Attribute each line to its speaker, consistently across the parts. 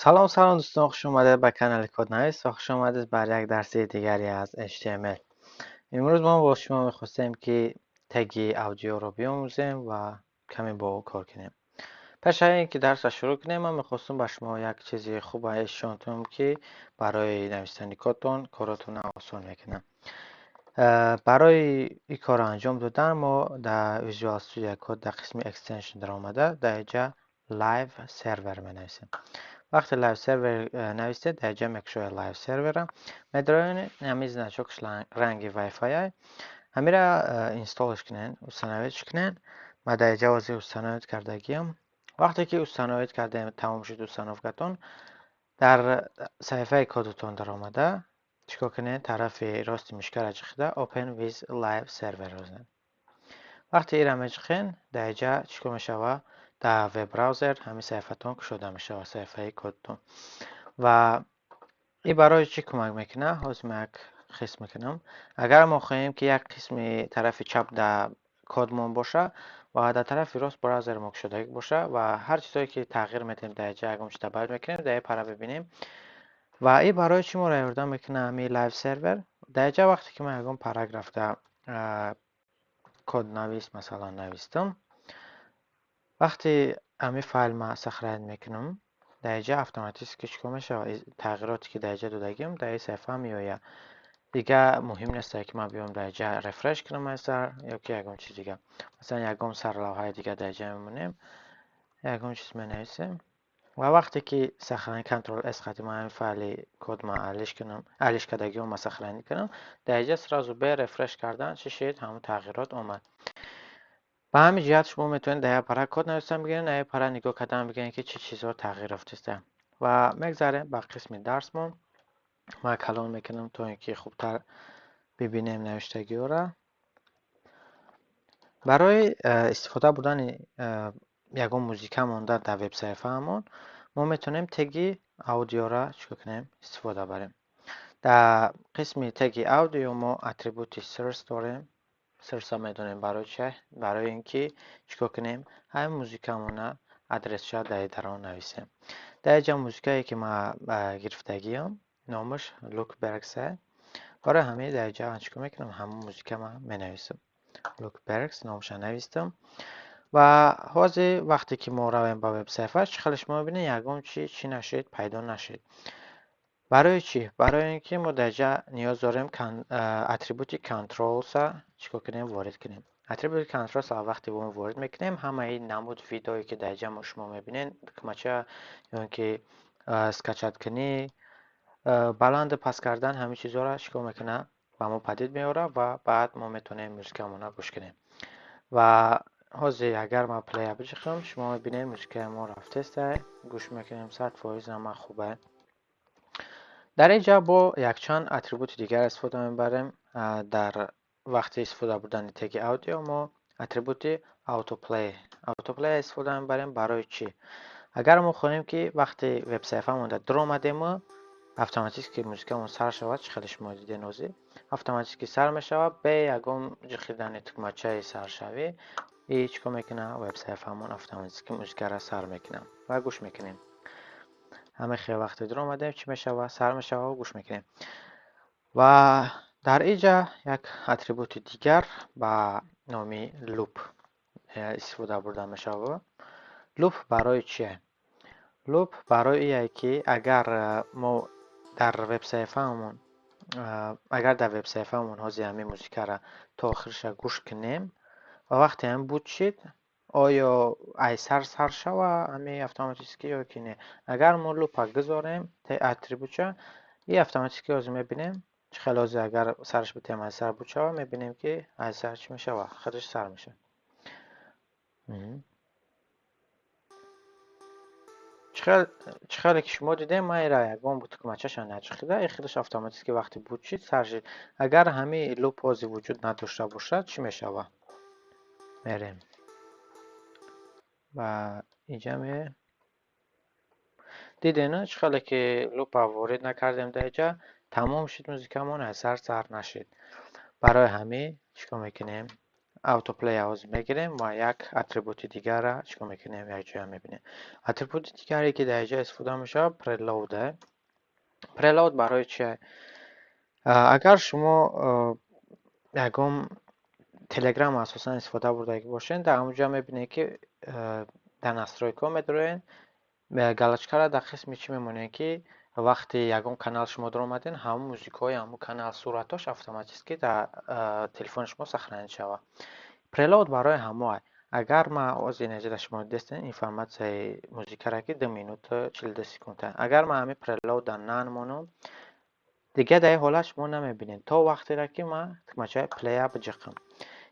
Speaker 1: سلام دوستان، خوش اومده به کانال کدنویس و خوش اومدید بر یک درس دیگری از HTML. امروز ما با شما میخواستیم که تگ اودیو رو بیاموزیم و کمی با او کار کنیم. پیش از اینکه درس را شروع کنیم من میخواستم به شما یک چیزی خوب نشون بدم که برای نوشتن کدتون کاراتون آسان میکنه. برای این کار انجام دادن ما در ویژوال استودیو کد در قسم اکستنشن در آمده در اینجا لایو سرور می وقتی لایو سرور نویسید در اینجا مکشوی لایو سرور مدرون همیز نچوکش رنگی وای فای همی را اینستالش کنین استانویدش کنین. ما در اینجا واسه استانوید کردگیم. وقتی که استانوید کرده تمام شد استانویدتون در صفحه کدتون در آمده چیکار کنین؟ طرف راست میشکر اجخیده Open with Live Server روزن. وقتی ایرم اجخین در اینجا چیکار میشوه؟ در وب براوزر همین صفحتون کشوده میشوه صفحه کدتون و این برای چی کمک میکنه؟ حاضر یک قسم میکنم. اگر ما خواهیم که یک قسم طرف چپ در کدمون باشه و در طرف راست براوزر ما کشوده باشه و هر چیزایی که تغییر میدیم در اینجا اگه مش تبدیل میکنیم در این پاره ببینیم و این برای چی ما را یاردم میکنه همین لایو سرور. در اینجا وقتی که من یکم پاراگراف در کد نویس مثلا نویستم وقتی همین فایل ما سخرید میکنم در اینجا اتوماتیک چیکار میشه؟ تغییراتی که در اینجا دادگیم در این صفحه میآید. دیگه مهم نیست که من بیام در اینجا رفرش کنم مثلا یا که یکم چیز دیگه مثلا یکم سرلوحه دیگه در اینجا میمونیم یکم چیز مینویسیم و وقتی که سخرانی کنترل اس خطی ما همین فایل کد ما علیش کدگی ما سخرانی کنم در اینجا سرازو به رفرش کردن چه شد همون تغییرات اومد. به همین جهت شما میتونید در پاره کد نوشتن بگیرین در پاره نگاه کردن بگیرین که چه چیزا تغییر افتاده و میگذاریم به قسم درسمون. ما کلان میکنم تا اینکه خوبتر ببینیم نوشتگی را. برای استفاده بودن یکم موزیک مونده در وب صفحه همون ما میتونیم تگ اودیو را چیکار کنیم استفاده بریم. در قسم تگ اودیو ما اتریبوت سورس داریم. سورس ها میدونیم برای چه؟ برای اینکه چیکار کنیم همین موزیکمون ادرس شد در آن نویسیم. در اینجا موزیکایی که ما گرفتگیم نامش لوک برکسه. برای همه در اینجا چیکار میکنم همون موزیک ما مینویسم. لوک برکس نامش نویستم و حاضر وقتی که ما رویم با وب صفحه خلش ما ببینیم یکم چی نشد پیدا نشد. برای چی؟ برای اینکه ما در اینجا نیاز داریم اتریبوت کنترلز چیکار کنیم وارد کنیم. اتریبوت کنترلز وقتی با وارد میکنیم همه این نمود ویدئویی که در اینجا شما میبینین کمچه یا که اسکچت کنی بلند پس کردن همه چیزا را چیکار میکنه با ما پدید میاره و بعد ما میتونیم موزیکمون را گوش کنیم و حاضر اگر ما پلی بچخم شما میبینید موزیک ما رفته است گوش میکنیم 100% ما خوبه. در اینجا با یک چند اتریبوت دیگر استفاده میبریم. در وقتی استفاده بودن تگ اودیو ما اتریبوت اوتو پلی استفاده میبریم. برای چی؟ اگر ما خواهیم که وقتی وب صفحه مون در آمدیم اتوماتیک که موزیکمون سر شود چه خیلی شما دیده نوزی اتوماتیک سر میشود به یکم جخیدن تکمچه سر شوی هیچ کم میکنه وب صفحه‌مون اتوماتیک موزیک را سر میکنه و گوش میکنیم. همه خیلی وقتی در آمده چی میشود سر میشود و گوش میکنیم. و در اینجا یک اتریبوت دیگر با نام لوپ استفاده برده میشود. لوپ برای چیه؟ لوپ برای ایه که اگر ما در وب صفحه‌مون در وب صفحه‌مون حاضر همین موزیک را تا آخرش گوش کنیم و وقتی هم بود شد آیا ای سر شوه همین اتوماتیکی یا که نه. اگر ما لوپ گذاریم تا اتریبوت این اتوماتیکی از میبینیم چه خلاصه اگر سرش بتیم ای سر بود شوه میبینیم که ای سر چی میشه خودش سر میشه. چخیلی که شما دیدیم ما این را یکم بود که مچه شان نچخیده این خیلیش اتوماتیک که وقتی بود شد سر شد. اگر همه لوپ بازی وجود نداشته باشد چی میشوه؟ میریم و اینجا می دیدین چخیلی که لوپ وارد نکردیم در اینجا تمام شد موزیکمون از سر نشد. برای همه چیکار میکنیم اوتو پلی آواز میگیریم و یک اتریبوت دیگر را چیکار میکنیم یک جا میبینیم. اتریبوت دیگری که در اینجا استفاده میشه پرلوده. پرلود برای چیه؟ اگر شما یکم تلگرام اساسا استفاده برده باشین در اونجا میبینید که در نصرایکا میدارین галочка را در قسم چی میمونه که وقتی یکم کانال شما در اومدین همون موزیک های همون کانال صورتاش اتوماتیکی در تلفن شما سخنرانی شود. پرلود برای همه اگر ما از اینجا در شما دستین اینفورماسیون موزیک را که 2 minut 42 سکند اگر ما همین پرلود در نمونم دیگه در این حالت شما نمیبینین تا وقتی را که ما تکمچه پلی بجقم.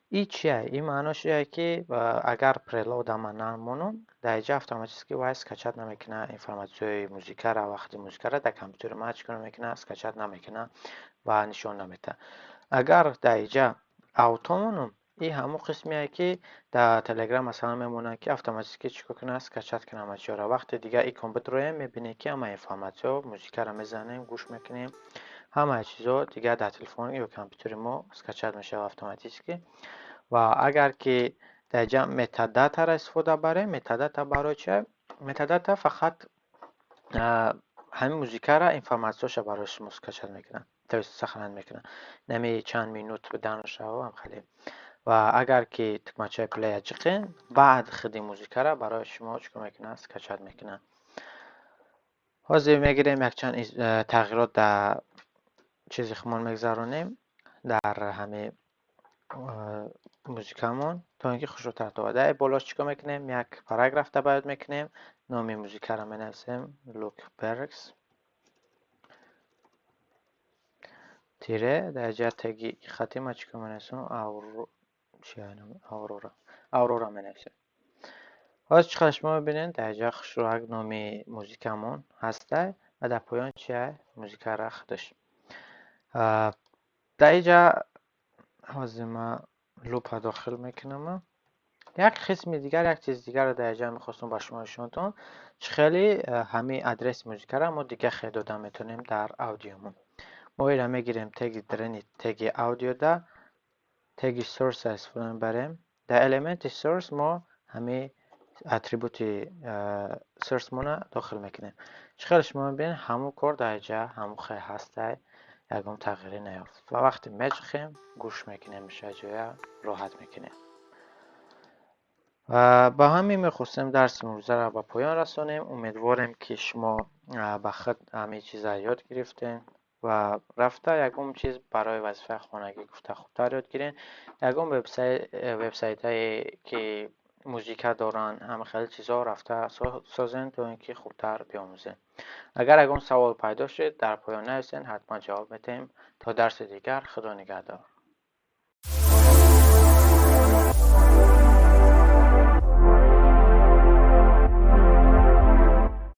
Speaker 1: این چیه؟ این معناش اینه که اگر پرلود ما نمونم در اینجا اتوماتیکی وایس کچت نمیکنه اینفورماسیون موزیک را وقتی موزیک را در کامپیوتر ما چیکار میکنه اسکچت نمیکنه و نشون نمیده. اگر در اینجا اوتو مونم این همون قسمیه که در تلگرام مثلا میمونه که اتوماتیکی چیکار کنه اسکچت کنه همه را. وقتی دیگه این کامپیوتر رو میبینه که همه اینفورماسیون موزیک را میزنیم گوش میکنیم همه چیزا دیگه در تلفن یا کامپیوتر ما اسکچت میشه اتوماتیکی. و اگر که در اینجا متاداتا را استفاده بریم متاداتا برای چه؟ متاداتا فقط همین موزیک را اینفورماسیونش برای شما اسکچت میکنه توسط سخنرانی میکنه نمی چند مینوت به دانش هم خیلی. و اگر که تکمچه پلی چقین بعد خودی موزیک را برای شما چیکار میکنه اسکچت میکنه. حاضر میگیریم یک چند تغییرات در چیزی خمون میگذارونیم در همه موزیکمون تا اینکه خوشتر توده. بالاش چیکار میکنیم یک پاراگراف تبدیل میکنیم نام موزیک را مینویسیم لوک برکس تیره در جا تگی خطی ما چیکار مینویسیم اورورا مینویسیم. باز چیکار شما ببینید در جا خوشروک نامی موزیکمون هسته و در پایان چیه موزیک را خودش. در اینجا حاضر ما لوپ داخل میکنم. یک قسم دیگر یک چیز دیگر رو در اینجا میخواستم با شما نشون خیلی همین ادرس موزیک را ما دیگه خیلی داده میتونیم در اودیومون. ما اینا میگیریم تگ درنی تگ اودیو دا تگ سورس استفاده میبریم در المنت سورس ما همین اتریبوت سورس مون داخل میکنیم. خیلی شما میبینید همون کار در اینجا همون خیلی هسته یکم تغییری نیافت و وقتی میچخیم گوش میکنیم میشه جویا راحت میکنیم. و با همین میخواستیم درس امروزه را به پایان رسانیم. امیدوارم که شما به خود همه چیزا یاد گرفتین و رفته یکم چیز برای وظیفه خانگی گفته خوبتر یاد گیرین. یکم وبسایت هایی که موزیک دارن هم خیلی چیزا رفته سازن تا اینکه خوبتر بیاموزین. اگر یکم سوال پیدا شد در پایان نویسین حتما جواب میدیم. تا درس دیگر خدا نگهدار.